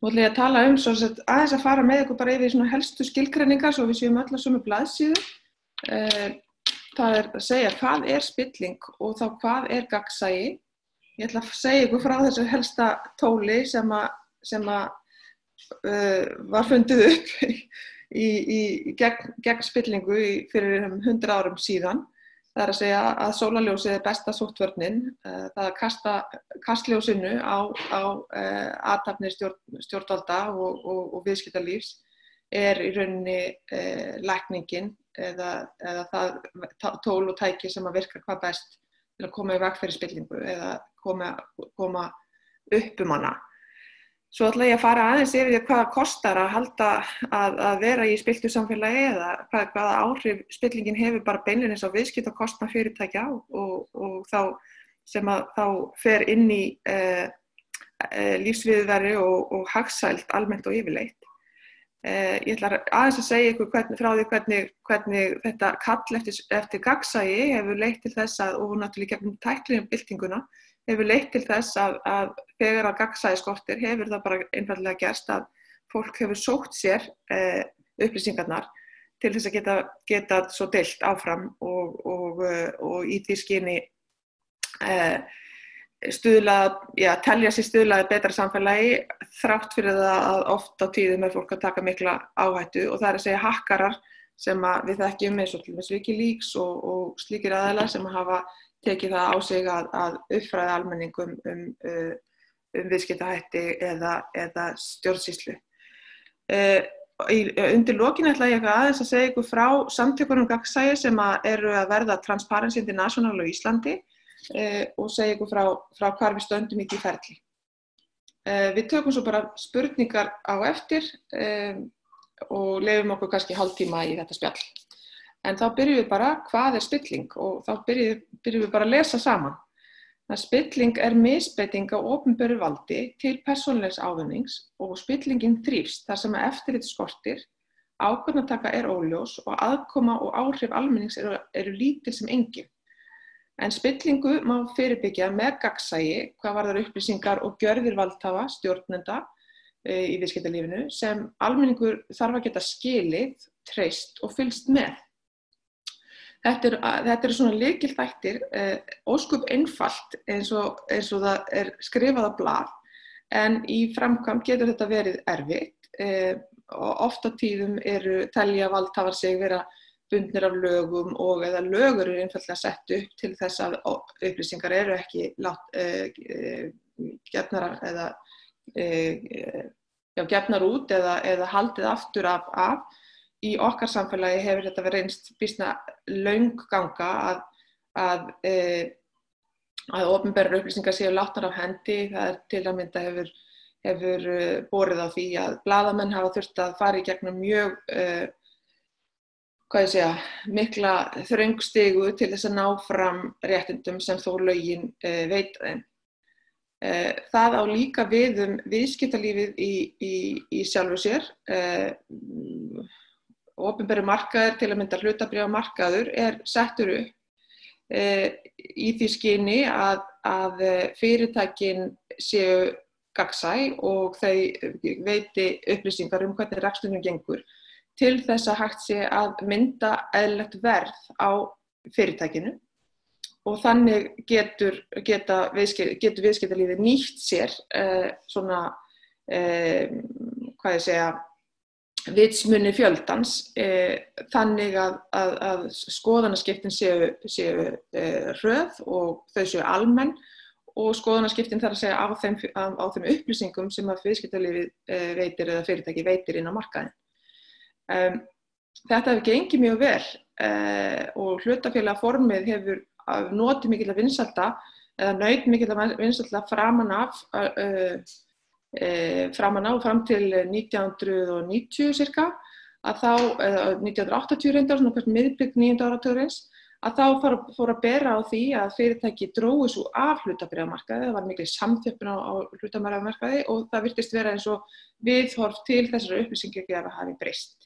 Nú ætla ég að tala svo aðeins að fara með ykkur bara yfir svona helstu skilgreiningar svo við séum öll á sömu blaðsíðu. Það að segja hvað spilling og þá hvað gagnsæi. Ég ætla að segja ykkur frá þessu helsta tóli sem var fundið upp gegn spillingu fyrir 100 árum síðan. Það að segja að sólarljósið besta sóttvörnin, það að kasta kastljósinu á athafnir stjórnvalda og viðskiptalífs í rauninni lækningin eða það tól og tæki sem að virka hvað best til að koma í veg fyrir spillingu eða koma upp hana. Svo ætla ég að fara aðeins yfir því hvað það kostar að halda að vera í spilltu samfélagi eða hvaða áhrif spillingin hefur bara beinlínis á viðskiptakostnað fyrirtækja og þá sem að þá fer inn í lífsviðurværi og hagsæld almennt og yfirleitt. Ég ætla aðeins að segja ykkur frá því hvernig þetta kall eftir gagnsæi hefur leitt til þess og náttúrulega gegnum tæknibyltinguna hefur leitt til þess að þegar að gagnsæi skortir hefur það bara einfaldlega gerst að fólk hefur sótt sér upplýsingarnar til þess að geta svo deilt áfram og í því skyni telja sér stuðlaði betra samfélagi þrátt fyrir það að oft á tíðum fólk að taka mikla áhættu og það að segja hakkarar sem við þekkjum eins og til dæmis Wikileaks og slíkir aðilar sem hafa tekið það á sig að uppfræða almenning um viðskiptahætti eða stjórnsýslu. Undir lokin ætla ég aðeins að segja ykkur frá samtökunum gagnsæi sem eru að verða Transparency International á Íslandi og segja ykkur frá hvar við stöndum í því ferli. Við tökum svo bara spurningar á eftir og leyfum okkur kannski hálftíma í þetta spjall. En þá byrjum við bara hvað spilling og þá byrjum við bara að lesa saman. Spilling misbeiting á opinberu valdi til persónulegs ávinnings og spillingin þrífst þar sem eftirlit skortir, ákvörðunartaka óljós og aðkoma og áhrif almennings eru lítil sem engin. En spillingu má fyrirbyggja með gagnsæi hvað varðar upplýsingar og gjörðir valdhafa, stjórnenda í viðskiptalífinu sem almenningur þarf að geta skilið, treyst og fylgst með. Þetta eru svona lykilþættir, ósköp einfalt eins og það skrifað á blað, en í framkvæmd getur þetta verið erfitt og oft á tíðum telja valdhafar sig vera bundnir af lögum eða lög eru einfaldlega sett upp til þess að upplýsingar eru ekki gefnar út eða haldið aftur af. Í okkar samfélagi hefur þetta verið reynst býsna löng ganga að opinberar upplýsingar séu látnar af hendi. Það til að mynda hefur borið á því að blaðamenn hafa þurft að fara í gegnum mjög mikla þröngstigu til þess að ná fram réttindum sem þó lögin veita þeim. Það á líka við viðskiptalífið í sjálfu sér. Opinberu markaður, til að mynda hlutabréfamarkaður, settur upp í því skyni að fyrirtækin séu gagnsæ og þau veiti upplýsingar hvernig reksturinn gengur til þess að hægt sé að mynda eðlilegt verð á fyrirtækinu og þannig getur viðskiptalífið nýtt sér svona, vitsmuni fjöldans þannig að skoðanaskiptin séu hröð og þau séu almenn og skoðanaskiptin þarf að segja á þeim upplýsingum sem að viðskiptalífið veitir eða fyrirtæki veitir inn á markaðinn. Þetta hefur gengið mjög vel og hlutafélagaformið hefur notið mikilla vinsælda eða naut mikilla vinsælda framan á fram til 1990 cirka, að þá, 1980 reyndar, svona hvert miðbik 9. áratugarins, að þá fór að bera á því að fyrirtæki drógu svo af hlutabréfamarkaði, það var mikil samþjöppun á hlutabréfamarkaði og það virtist vera eins og viðhorf til þessara upplýsingagjafa hafi breyst.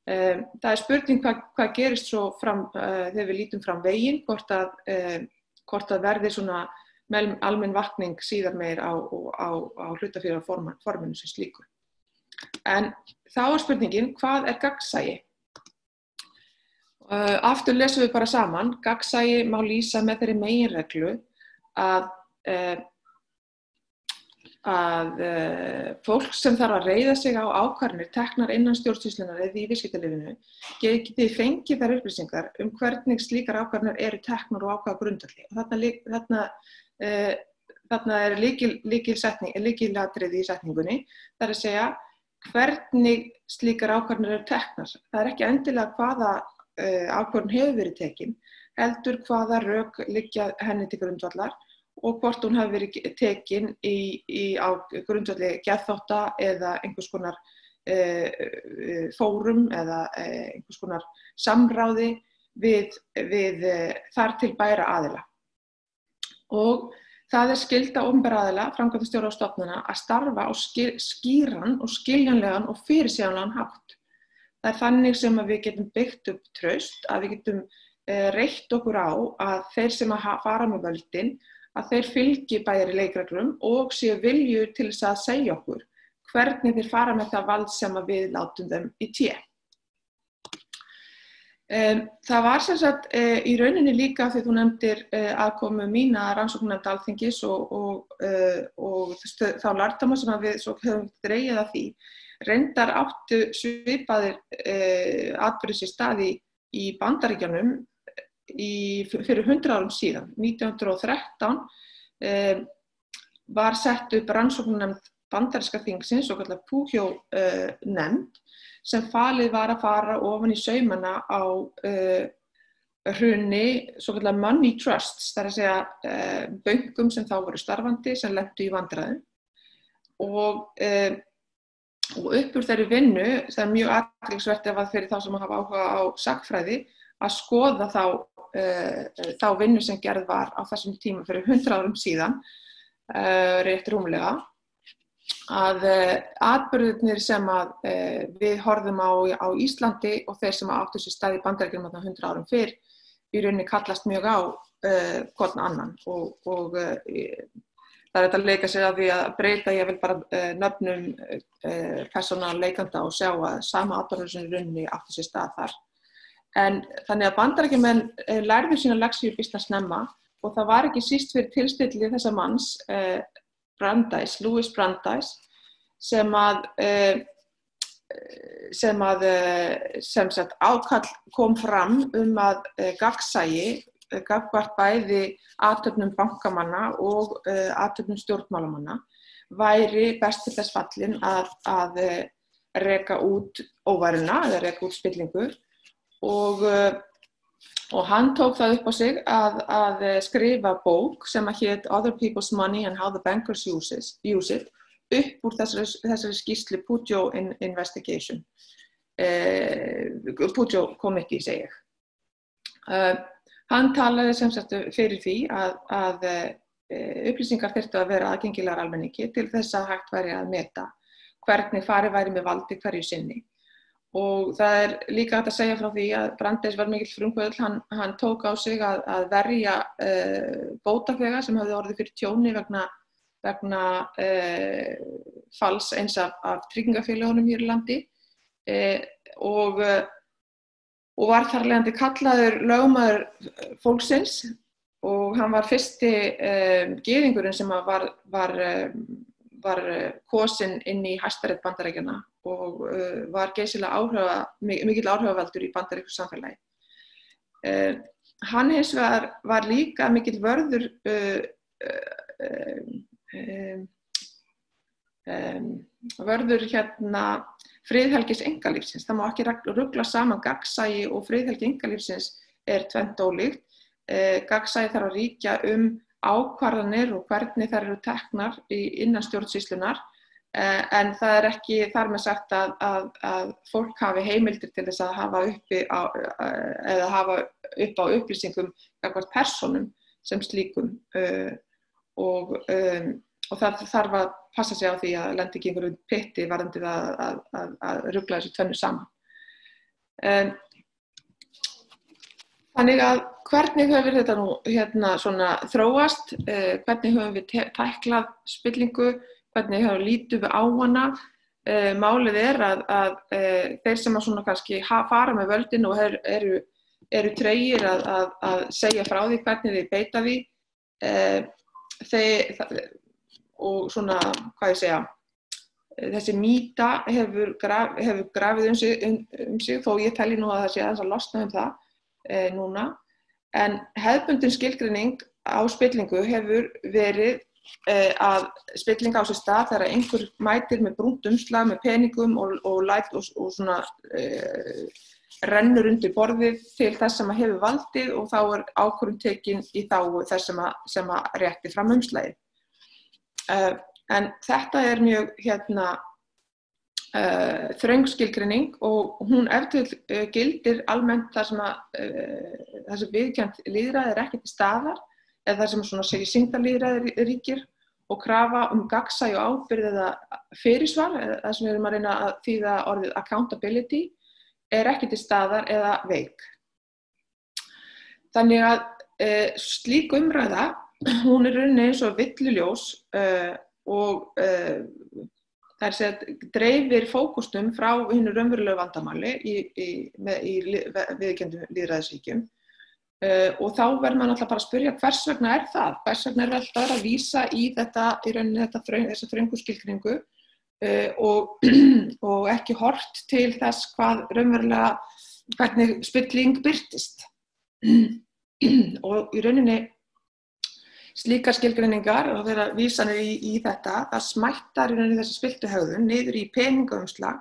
Það spurning hvað gerist svo þegar við lítum fram veginn, hvort að verði svona almenn vakning síðar meir á hlutafélagaforminu sem slíku. En þá spurningin, hvað gagnsæi? Aftur lesum við bara saman, gagnsæi má lýsa með þeirri meginreglu að fólk sem þarf að reiða sig á ákvarðanir teknar innan stjórnsýslunnar eða í viðskiptalífinu geti fengið þær upplýsingar hvernig slíkar ákvarðanir eru teknar og á hvaða grundvelli. Þarna lykilatriði í setningunni, það að segja hvernig slíkar ákvarðanir eru teknar. Það ekki endilega hvaða ákvörðun hefur verið tekin, heldur hvaða rök liggja henni til grundvallar og hvort hún hafi verið tekin á grundvalli geðþótta eða einhvers konar fórum eða einhvers konar samráði við þar til bæra aðila. Og það skylda opinberra aðila, framkvæmdastjóra og stofnana að starfa á skýran og skiljanlegan og fyrirsjáanlegan hátt. Það þannig sem við getum byggt upp traust, að við getum reitt okkur á að þeir sem fara með völdin, að þeir fylgi bæri leikreglum og séu vilju til þess að segja okkur hvernig þeir fara með það vald sem við látum þeim í té. Það var sem sagt í rauninni líka þegar þú nefndir aðkomu mína að rannsóknarnefnd Alþingis og þá lærdóma sem við svo höfum dregið af því. Reyndar áttu svipaðir atburðir sér stað í Bandaríkjunum fyrir 100 árum síðan. 1913 var sett upp rannsóknarnefnd bandaríska þingsins, svokallað Pujo-nefnd, sem falið var að fara ofan í saumana á hruni svokallað money trusts, það að segja bönkum sem þá voru starfandi sem lentu í vandræðum. Og upp úr þeirri vinnu, það mjög athyglisvert fyrir þá sem hafa áhuga á sagnfræði, að skoða þá vinnu sem gerð var á þessum tíma fyrir 100 árum síðan, rétt rúmlega, að atburðirnir sem við horfðum á Íslandi og þeir sem áttu sér stað í Bandaríkjunum 100 árum fyrr, í rauninni kallast mjög á hvorn annan og það þetta að leika sér að því að breyta ég vil bara nöfnum persóna leikanda og sjá að sama atburður sem í rauninni áttu sér stað þar. En þannig að Bandaríkjamenn lærðu sína lexíur býsna snemma og það var ekki síst fyrir tilstilli þessa manns, Louis Brandeis, sem sagt ákall kom fram að gagnsæi gagnvart bæði athöfnum bankamanna og athöfnum stjórnmálamanna væri best til þess fallin að reka út óværuna eða reka út spillingu og hann tók það upp á sig að skrifa bók sem hét Other People's Money and How the Bankers Use It upp úr þessari skýrslu Pujo Investigation. Pujo Committee, segi ég. Hann talaði sem sagt fyrir því að upplýsingar þyrftu að vera aðgengilegar almenningi til þess að hægt væri að meta hvernig farið væri með valdi hverju sinni. Og það líka hægt að segja frá því að Brandeis var mikill frumkvöðull, hann tók á sig að verja bótaþega sem hafði orðið fyrir tjóni vegna falls eins af tryggingafélögunum hér í landi og var þar leiðandi kallaður lögmaður fólksins og hann var fyrsti gyðingurinn sem var kosinn inn í Hæstarétt Bandaríkjanna og var geysilega mikill áhrifavaldur í bandarísku samfélagi. Hann hins vegar var líka mikill vörður friðhelgis einkalífsins. Það má ekki rugla saman gagnsæi og friðhelgi einkalífsins tvennt ólíkt. Gagnsæi þarf að ríkja ákvarðanir og hvernig þær eru teknar innan stjórnsýslunnar, en það ekki þar með sagt að fólk hafi heimildir til þess að hafa upp á upplýsingum gagnvart persónum sem slíkum og það þarf að passa sig á því að lenda ekki einhverju pitti varðandi að rugla þessu tvennu saman. Þannig að hvernig hefur þetta nú svona þróast, hvernig höfum við tæklað spillingu, hvernig lítum við á hana. Málið að þeir sem svona kannski fara með völdin og eru tregir að segja frá því hvernig þeir beita því, og svona, hvað ég segja, þessi mýta hefur grafið sig, þó ég telji nú að það sé aðeins að losna það núna. En hefðbundin skilgreining á spillingu hefur verið að spilling á sér stað þegar einhver mætir með brúnt umslag með peningum og svona rennur undir borðið til þess sem hefur valdið og þá ákvörðun tekin í þágu þess sem rétti fram umslagið. En þetta mjög þröng skilgreining og hún ef til gildir almennt þar sem viðurkennt lýðræði ekki til staðar eða þar sem svona sýndarlýðræði ríkir og krafa gagnsæi og ábyrgð eða fyrirsvar, það sem við erum að reyna að þýða orðið accountability, ekki til staðar eða veik. Þannig að slík umræða, hún rauninni eins og villuljós og dreifir fókusnum frá hinu raunverulegu vandamáli í viðurkenndum lýðræðisríkjum. Og þá verður maður náttúrulega bara að spyrja hvers vegna það? Hvers vegna alltaf að vísa í rauninni þessa þröngu skilgreiningu og ekki horft til þess hvað raunverulega, hvernig spilling birtist. Og í rauninni slíkar skilgreiningar og þeirra vísanir í þetta, það smættar í rauninni þessi spilltu hegðun niður í peningaumslag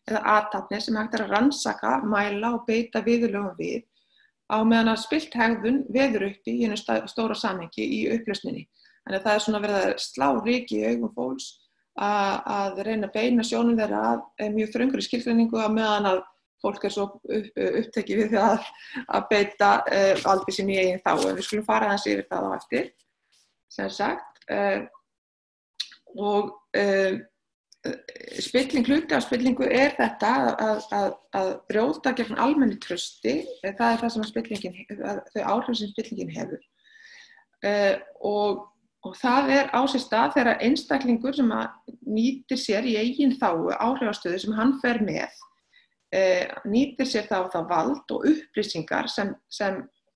eða athafnir sem hægt að rannsaka, mæla og beita viðurlögum við, á meðan að spillt hegðun veður uppi í einu stóra samhengi í upplausninni. Þannig að það svona verið að slá ryki í augum fólks að reyna að beina sjónum þeirra að mjög þröngri skilgreiningu á meðan að fólk svo upptekið við að beita valdi sín í eigin þágu. Við skulum fara aðeins yfir það á eftir, sem sagt. Og hluti af spillingu þetta að brjóta gegn almennu trausti, það það sem þau áhrif sem spillingin hefur. Og það á sér stað þegar einstaklingur sem nýtir sér í eigin þágu áhrifastöðu sem hann fer með, nýtir sér þá vald og upplýsingar sem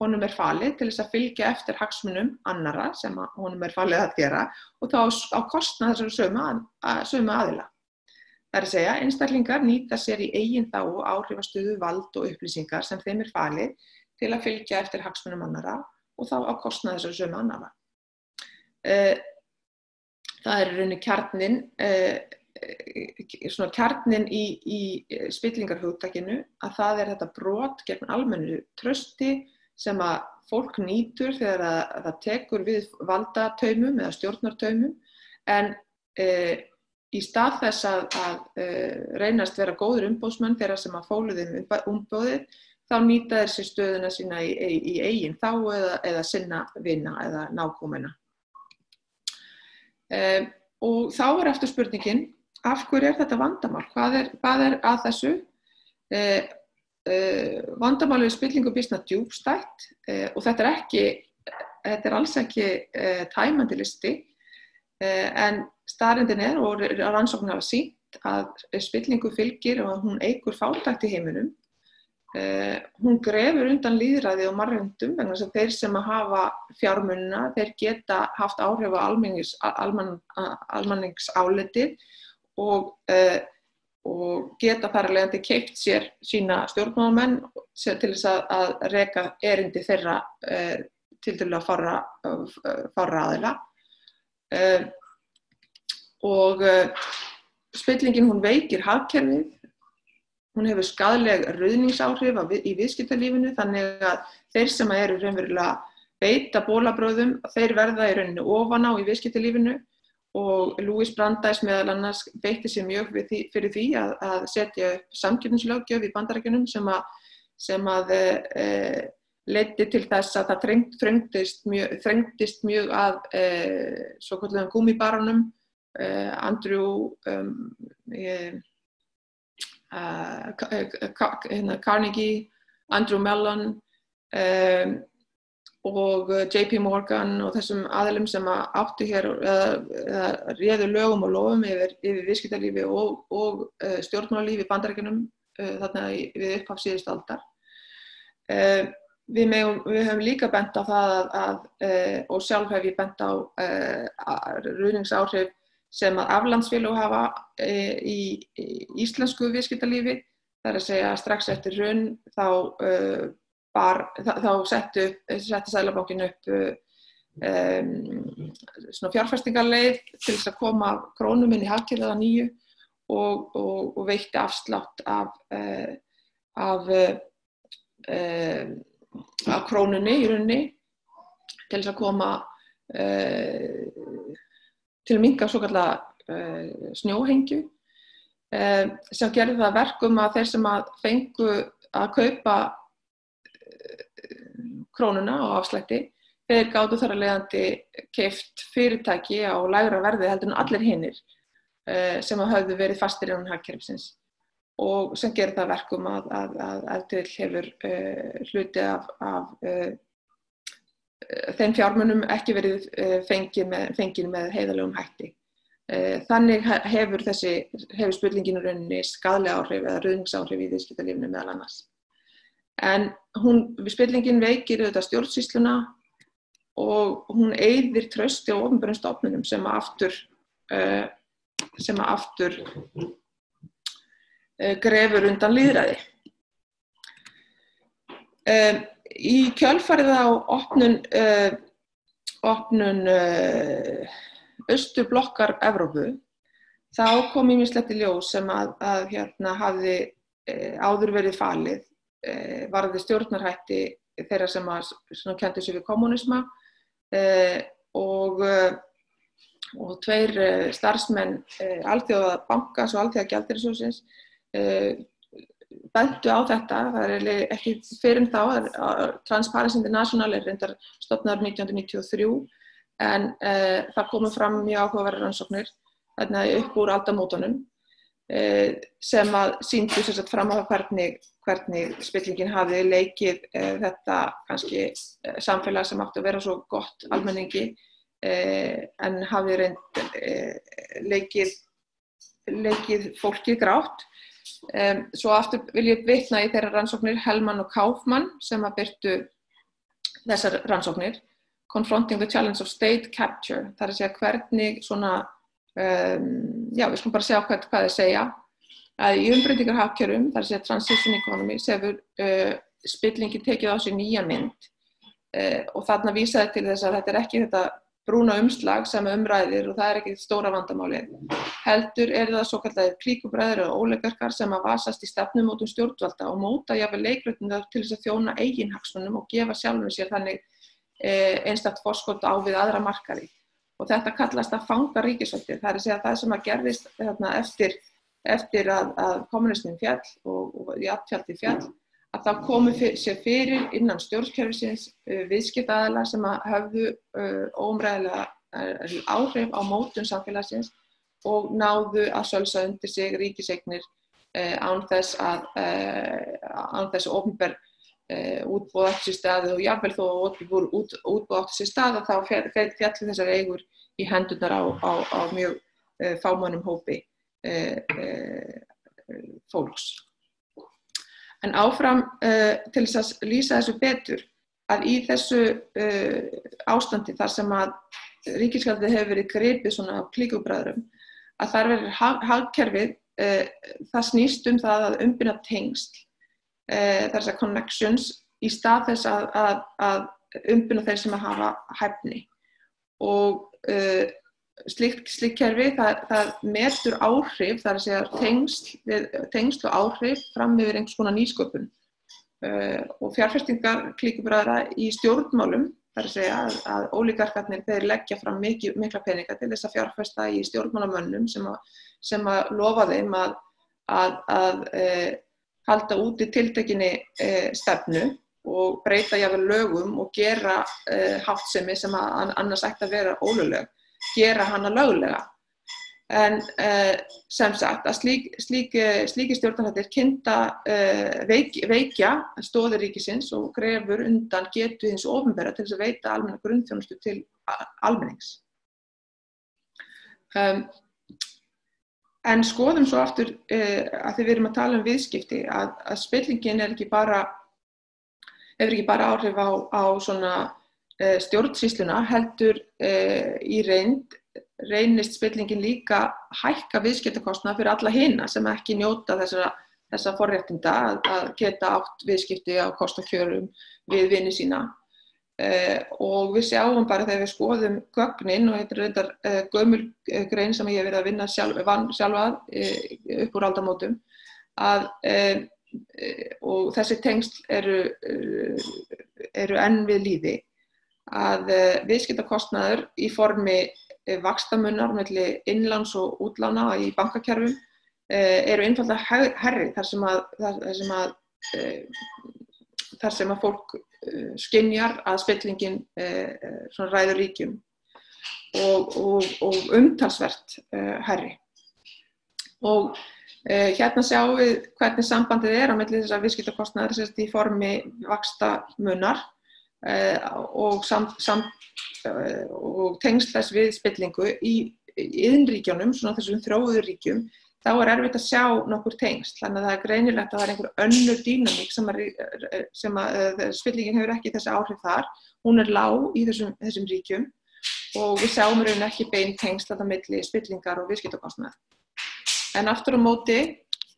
honum falið til þess að fylgja eftir hagsmunum annarra sem honum falið að gera og þá á kostnað þessara sömu aðila. Það að segja, einstaklingar nýta sér í eigin þágu áhrifastöðu, vald og upplýsingar sem þeim falið til að fylgja eftir hagsmunum annarra og þá á kostnað þessara sömu annarra. Það í rauninni kjarninn í spillingarhugtakinu að það þetta brot gegn almennu trausti sem að fólk nýtur þegar það tekur við valdataumum eða stjórnartaumum en í stað þess að reynast vera góður umboðsmenn þeirra sem að fólu þeim umboðið þá nýta þeir sér stöðuna sína í eigin þágu eða sinna vina eða nákomuna. Og þá eftir spurningin, af hverju þetta vandamál? Hvað að þessu? Vandamálið við spillingu býsna djúpstætt og þetta alls ekki tæmandi listi en staðreyndin og rannsóknir hafa sýnt að spillingu fylgir og hún eykur fátækt í heiminum. Hún grefur undan lýðræði og mannréttindum vegna þess að þeir sem hafa fjármunina, þeir geta haft áhrif á almenningsálitið og geta þar af leiðandi keypt sér sína stjórnmálamenn til þess að reka erindi þeirra tiltölulega fárra aðila. Og spillingin hún veikir hagkerfið, hún hefur skaðleg ruðningsáhrif í viðskiptalífinu þannig að þeir sem eru raunverulega beita bolabrögðum, þeir verða í rauninni ofan á í viðskiptalífinu. Og Louis Brandeis meðal annars beitti sér mjög fyrir því að setja upp samkeppnislöggjöf í Bandaríkjunum sem að leiddi til þess að það þrengdist mjög að svokölluðum gúmmíbarónum, Andrew Carnegie, Andrew Mellon, og JP Morgan og þessum aðilum sem áttu hér eða réðu lögum og lofum yfir viðskiptalífi og stjórnmálalífi í Bandaríkjunum þarna við upphaf síðustu aldar. Við höfum líka bent á það og sjálf hef ég bent á ruðningsáhrif sem að aflandsfélög hafa í íslensku viðskiptalífi. Það er að segja strax eftir hrun þá setti Seðlabankinn upp svona fjárfestingarleið til þess að koma krónum inn í hagkerfið að nýju og veitti afslátt af krónunni í rauninni til þess að koma til að minnka svokallaða snjóhengju sem gerði það verkum að þeir sem fengu að kaupa krónuna á afslætti, þeir gátu þar af leiðandi keypt fyrirtæki á lægra verði heldur en allir hinir sem höfðu verið fastir innan hagkerfisins og sem gerir það verkum að til hefur hluti af þeim fjármunum ekki verið fengin með heiðarlegum hætti. Þannig hefur spurningin í rauninni skaðleg áhrif eða ruðningsáhrif í viðskiptalífinu meðal annars. En spurningin veikir auðvitað stjórnsýsluna og hún eyðir trausti á opinberum stofnunum sem aftur grefur undan lýðræði. Í kjölfarið á opnun austurblokkar Evrópu þá kom ýmislegt í ljós sem hafði áður verið falið varðandi stjórnarhætti þeirra sem kenndu sig við kommunisma og tveir starfsmenn Alþjóðabankans og Alþjóðagjaldeyrissjóðsins bentu á þetta. Það er ekki fyrr en þá Transparency International reyndar stofnaður 1993 en það komu fram mjög áhugaverðar rannsóknir upp úr aldamótunum sem sýndu fram á hvernig spillingin hafði leikið þetta kannski samfélag sem átti að vera svo gott almenningi en hafði leikið fólki grátt. Svo aftur vil ég vitna í þeirra rannsóknir Hellman og Kaufman sem birtu þessar rannsóknir Confronting the Challenge of State Capture. Það er að segja hvernig svona við skulum bara segja hvað þeir segja. Að í umbreytingarhagkerfum, það er að segja transition economy, hefur spillingin tekið á sig nýja mynd og þarna vísaði til þess að þetta er ekki þetta brúna umslag sem umræðir og það er ekki stóra vandamálið. Heldur það svokallaðir klíkubræður og óligarkar sem vasast í stefnumótun stjórnvalda og móta jafnvel leikreglurnar til þess að þjóna eiginhagsmunum og gefa sjálfum sér þannig einstakt forskot á við aðra markaði. Og þetta kallast að fanga ríkisvaldið. Það er að segja það sem gerðist eftir að kommunismin fjall og jafntjaldið fjall, að það komu sér fyrir innan stjórnkerfisins viðskiptaaðilar sem höfðu óumræðilega áhrif á mótun samfélagsins og náðu að sölsa undir sig ríkiseignir án þess að opinber útboð átti sér stað og jafnvel þó að útboð átti sér stað að þá féllu þessar eigur í hendurnar á mjög fámennum hópi fólks. En áfram til þess að lýsa þessu betur að í þessu ástandi þar sem að ríkisvaldið hefur verið gripið svona á klíkubræðrum að þar verður hagkerfið það snýst það að umbyrja tengsl þessar connections í stað þess að umbyrja þeir sem hafa hæfni og slíkt kerfi það metur áhrif, það er að segja tengsl og áhrif fram yfir einhvers konar nýsköpun og fjárfestingar klíkubræðra í stjórnmálum, það er að segja að ólígarkarnir þeir leggja fram mikla peninga til þess að fjárfesta í stjórnmálamönnum sem að lofa þeim að halda úti tiltekinni stefnu og breyta jafnvel lögum og gera háttsemi sem annars ætti að vera ólögleg, gera hana löglega. En sem sagt að slíkir stjórnarhættir kynda veikja stoðir ríkisins og grefur undan getu hins opinbera til þess að veita almenna grunnþjónustu til almennings. En skoðum svo aftur að því við erum að tala viðskipti að spillingin hefur ekki bara áhrif á svona stjórnsýsluna, heldur í reynist spillingin líka hækka viðskiptakostnað fyrir alla hina sem ekki njóta þessa forréttinda að geta átt viðskipti á kostakjörum við vini sína. Og við sjáum bara þegar við skoðum gögnin, og þetta reyndar gömul grein sem ég hef verið að vinna sjálfa upp úr aldamótum, og þessi tengsl eru enn við lýði, að viðskiptakostnaður í formi vaxtamunar milli innláns og útlána í bankakerfum eru einfaldlega hærri þar sem að fólk skynjar að spillingin ræður ríkjum og umtalsvert hærri. Og hérna sjáum við hvernig sambandið á milli þessar viðskiptakostnaðar í formi vaxtamunar og tengsl þess við spillingu í iðnríkjunum, svona þessum þróuðu ríkjum, þá erfitt að sjá nokkur tengsl. Þannig að það greinilegt að það einhver önnur dýnamík sem spillingin hefur ekki þessi áhrif þar. Hún lág í þessum ríkjum og við sjáum raun ekki bein tengsl þarna milli spillingar og viðskiptakostnaðar. En aftur á móti,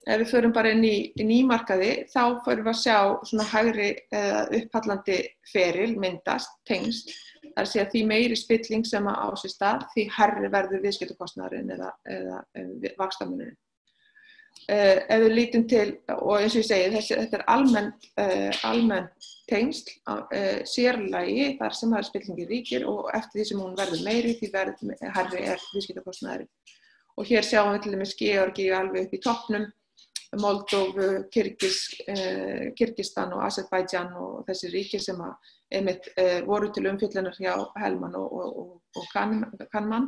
ef við förum bara inn í nýmarkaði, þá förum við að sjá svona hægri upphallandi feril myndast, tengsl. Það að segja því meiri spilling sem á sér stað, því hærri verður viðskiptakostnaðurinn eða vaxtamunurinn. Ef við lítum til, og eins og ég segi, þetta almenn tengsl, sérlagi þar sem spillingin ríkir, og eftir því sem hún verður meiri, því hærri viðskiptakostnaðurinn. Og hér sjáum við til dæmis Georgíu alveg upp í toppnum, Moldóvu, Kirgistan og Aserbaídsjan og þessi ríki sem einmitt voru til umfjöllunar hjá Hellman og Kahneman.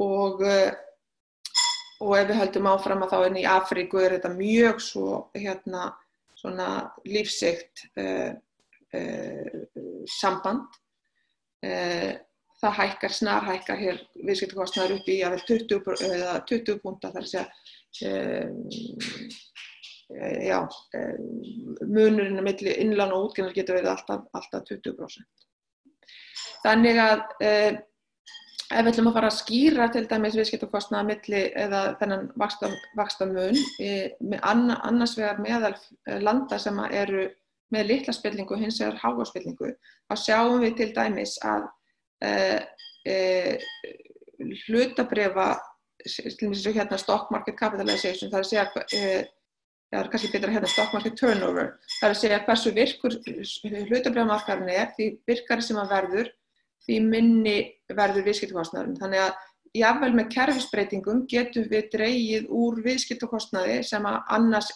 Og ef við höldum áfram að þá inn í Afríku þetta mjög svona lífseigt samband. Það snarhækkar hér viðskiptakostnaður upp í 20 púnta, þar að segja munurinn milli innlán og útlána getur verið alltaf 20%. Þannig að ef við ætlum að fara að skýra til dæmis viðskiptakostnaðar milli eða þennan vaxtamun annars vegar meðal landa sem eru með litla spillingu og hins vegar háa spillingu, þá sjáum við til dæmis að hlutabréfa, hérna stock market capitalization, það að segja kannski betra hérna stock market turnover, það að segja hversu virkur hlutabréfamarkaðurinn því virkari sem hann verður, því minni verður viðskiptakostnaðurinn. Þannig að jafnvel með kerfisbreytingum getum við dregið úr viðskiptakostnaði sem annars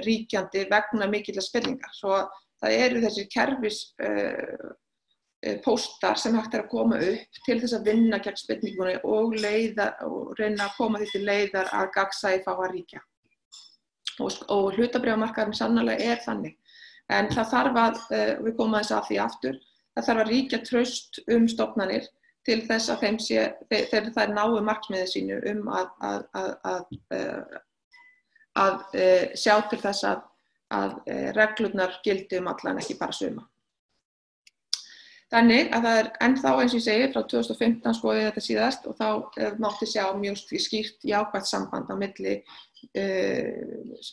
ríkjandi vegna mikilla spillingar. Svo það eru þessi kerfis póstar sem hægt að koma upp til þess að vinna gegn spillingunni og reyna að koma því til leiðar að gagnsæi fá að ríkja. Og hlutabréfamarkaðurinn sannarlega þannig. En það þarf að, við komum aðeins að því aftur, það þarf að ríkja traust stofnanir til þess að þegar þær nái markmiði sínu að sjá til þess að reglurnar gildi allan, ekki bara suma. Þannig að það ennþá, eins og ég segi, frá 2015 skoðið þetta síðast og þá mátti sjá mjög skýrt jákvætt samband á milli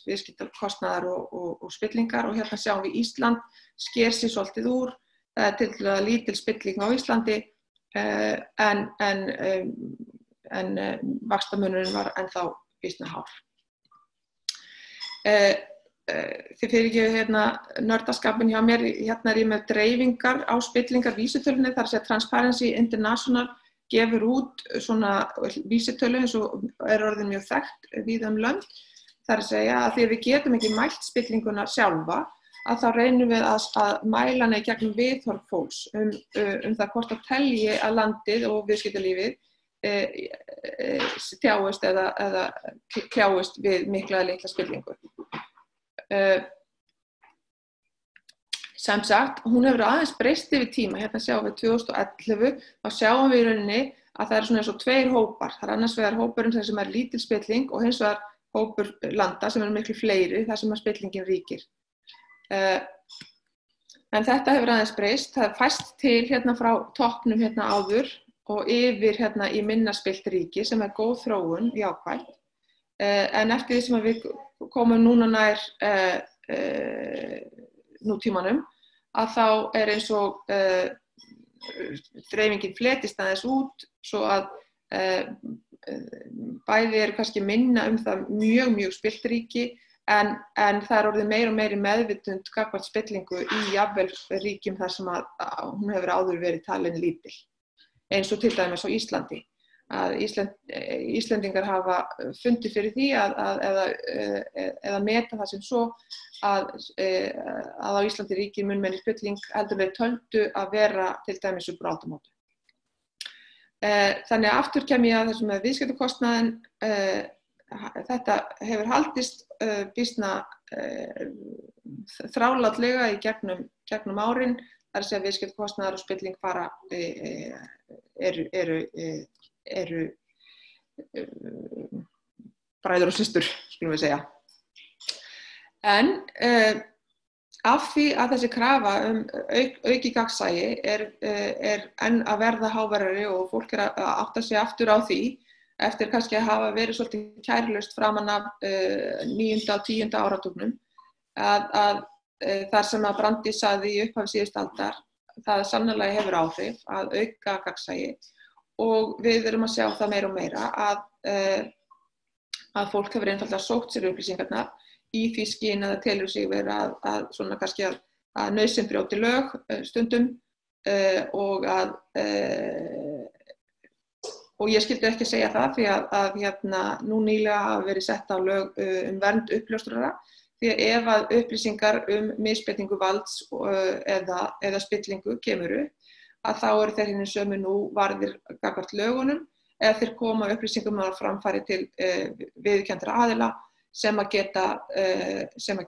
viðskiptakostnaðar og spillingar, og hérna sjáum við Ísland sker sig svolítið úr, til lítil spilling á Íslandi en vaxtamunurinn var ennþá býsna hár. Þið fyrirgefið hérna nördaskapin hjá mér, hérna ég með dreifingar á spillingar vísitölunni, þar að segja Transparency International gefur út svona vísitölu eins og orðin mjög þekkt víða lönd, þar að segja að því við getum ekki mælt spillinguna sjálfa, að þá reynum við að mæla hana í gegnum viðhorf fólks það hvort það telji að landið og viðskiptalífið þjáist eða kljáist við mikla eða litla spillingu. Sem sagt, hún hefur aðeins breyst yfir tíma. Hérna sjáum við 2011, þá sjáum við í rauninni að það svona eins og tveir hópar. Það annars vegar hópurinn sem lítil spilling og hins vegar hópur landa sem miklu fleiri, þar sem spillingin ríkir. En þetta hefur aðeins breyst. Það fæst til hérna frá toppnum hérna áður og yfir hérna í minna spillt ríki sem góð þróun, jákvætt. En eftir því sem við komum núna nær nútímanum, að þá eins og dreifingin fletist aðeins út svo að bæði kannski minna það mjög spillt ríki en það orðið meira og meiri meðvitund gagnvart spillingu í jafnvel ríkjum þar sem að hún hefur áður verið talin lítil, eins og til dæmis á Íslandi. Að Íslendingar hafa fundið fyrir því eða meta það sem svo að á Íslandi ríkir mun meiri spilling heldur þeir töldu að vera til dæmis upp úr aldamótum. Þannig að aftur kem ég að þessum með viðskiptakostnaðinn. Þetta hefur haldist býsna þráláttlega í gegnum árin. Það að segja viðskiptakostnaðar og spilling fara eru bræður og systur, skulum við segja. En af því að þessi krafa auki gagnsæi enn að verða háværari og fólk að átta sig aftur á því eftir kannski að hafa verið svolítið kærulaust framan af 9. og 10. áratugnum að þar sem að Brandís sagði í upphafi síðustu aldar, það sannarlega hefur áhrif að auka gagnsæi og við erum að sjá það meira og meira að fólk hefur einfaldlega sótt sér upplýsingarnar í því skyni að það telur sig vera að svona kannski að nauðsyn brjóti lög stundum og ég skyldi ekki segja það því að hérna nú nýlega hafa verið sett á lög vernd uppljóstrara því að ef að upplýsingar misbeitingu valds eða spillingu kemur upp að þá eru þeir hinni sömu nú varðir gagnvart lögunum eða þeir koma upplýsingum á framfæri til viðurkenndra aðila sem að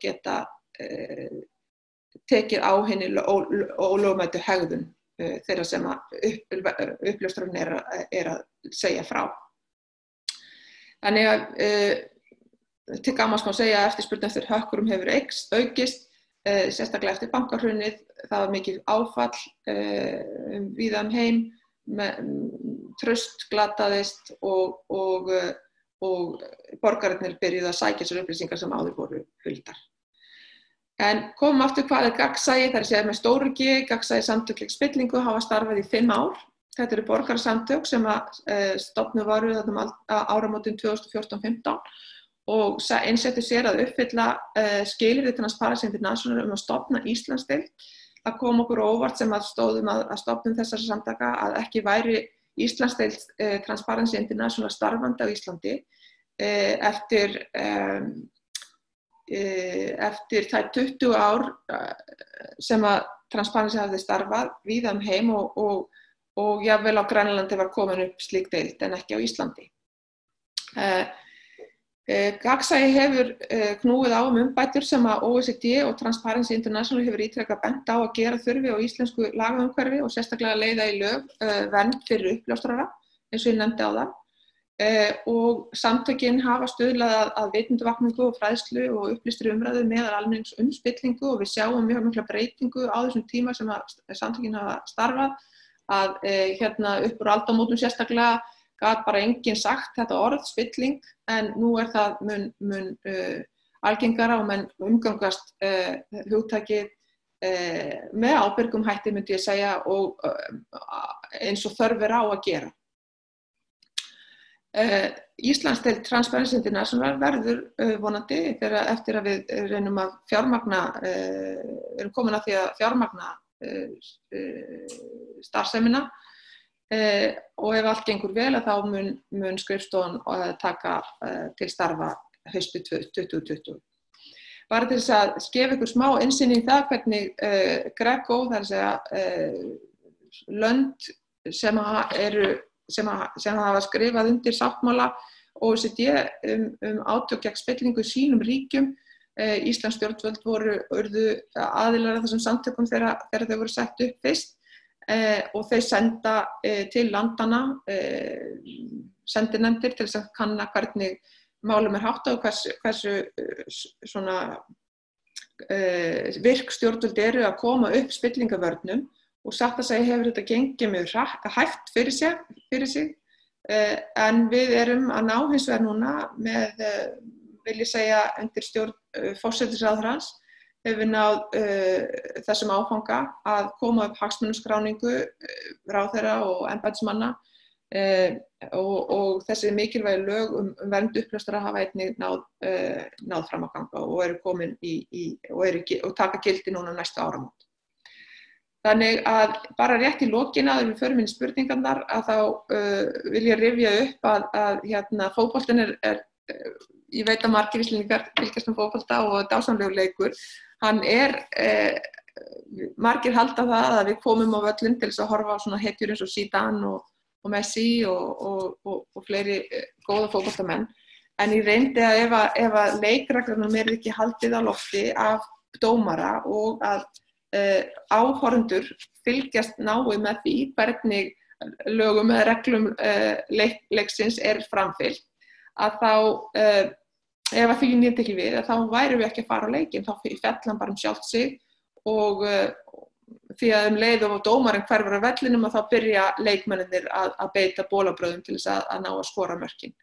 geta tekið á hinni ólögmætu hegðun þeirra sem uppljóstrarinn er að segja frá. Þannig að til gamans má segja að eftirspurn eftir hökkurum hefur aukist, sérstaklega eftir bankahrunið. Það var mikið áfall víða heim, traust glataðist og borgararnir byrjuðu að sækja sér upplýsingar sem áður voru huldar. En komum aftur hvað gagnsæi, það að segja með stóru G, gagnsæi samtök gegn spillingu hafa starfað í 5 ár. Þetta eru borgarasamtök sem stofnuð voru áramótin 2014-15 og einsettu sér að uppfylla skilyrði Transparency International að stofna Íslandsdeild. Það kom okkur óvart sem að stóðum að stofnun þessara samtaka að ekki væri Íslandsdeild Transparency International starfandi á Íslandi eftir tæp 20 ár sem að Transparency hafði starfað víða heim og jafnvel á Grænlandi var komin upp slík deild en ekki á Íslandi. Gagnsæi hefur knúið á umbætur sem að OECD og Transparency International hefur ítrekað bent á að gera þurfi á íslensku lagaumhverfi og sérstaklega leiða í lög vernd fyrir uppljóstrara, eins og ég nefndi áðan. Og samtökin hafa stuðlað að vitundavakningu og fræðslu og upplýstri umræðu meðal almennings spillingu og við sjáum mjög mikla breytingu á þessum tíma sem að samtökin hafa starfað að hérna upp úr aldamótum sérstaklega gat bara enginn sagt þetta orð spilling en nú það mun algengara og menn umgangast hugtakið með ábyrgum hætti myndi ég segja og eins og þörf á að gera. Íslandsdeild Transparency International verður vonandi eftir að við reynum að erum komin að því að fjármagna starfsemina og ef allt gengur vel þá mun skrifstofan taka til starfa haustið 2020. bara til þess að gefa ykkur smá innsýn í það hvernig GRECO, það er að segja lönd sem hafa skrifað undir sáttmála OECD átök gegn spillingu í sínum ríkjum. Íslensk stjórnvöld urðu aðilar að þessum samtökum þegar þau voru sett upp fyrst og þau senda til landana sendinefndir til þess að kanna hvernig málum háttað og hversu svona virk stjórnvöld eru að koma upp spillingavörnum og satt að segja hefur þetta gengið mjög hægt fyrir sig en við erum að ná hins vegar núna með, vil ég segja, undir stjórn forsætisráðherrans hefur við náð þessum áfanga að koma upp hagsmunaskráningu ráðherra og embættismanna og þessi mikilvægi lög vernd uppljóstrara hafa einnig náð fram að ganga og eru komin og taka gildi núna næstu áramót. Þannig að bara rétt í lokin áður en við förum inn í spurningarnar að þá vil ég rifja upp að fótboltinn ég veit að margir Íslendingar fylgjast með fótbolta og dásamlegur leikur. Hann margir halda það að við komum á völlinn til þess að horfa á svona hetjur eins og Zidane og Messi og fleiri góða fótboltamenn. En ég reyndi að ef að leikreglunum ekki haldið á lofti af dómara og að áhorfendur fylgjast náið með því hvernig lögum eða reglum leiksins framfylgt, að þá ef að því nýtt ekki við, þá værum við ekki að fara á leikinn, þá fell hann bara sjálft sig og því að leið og dómarinn hverfur á vellinum og þá byrja leikmennirnir að beita bolabrögðum til þess að ná að skora mörkin.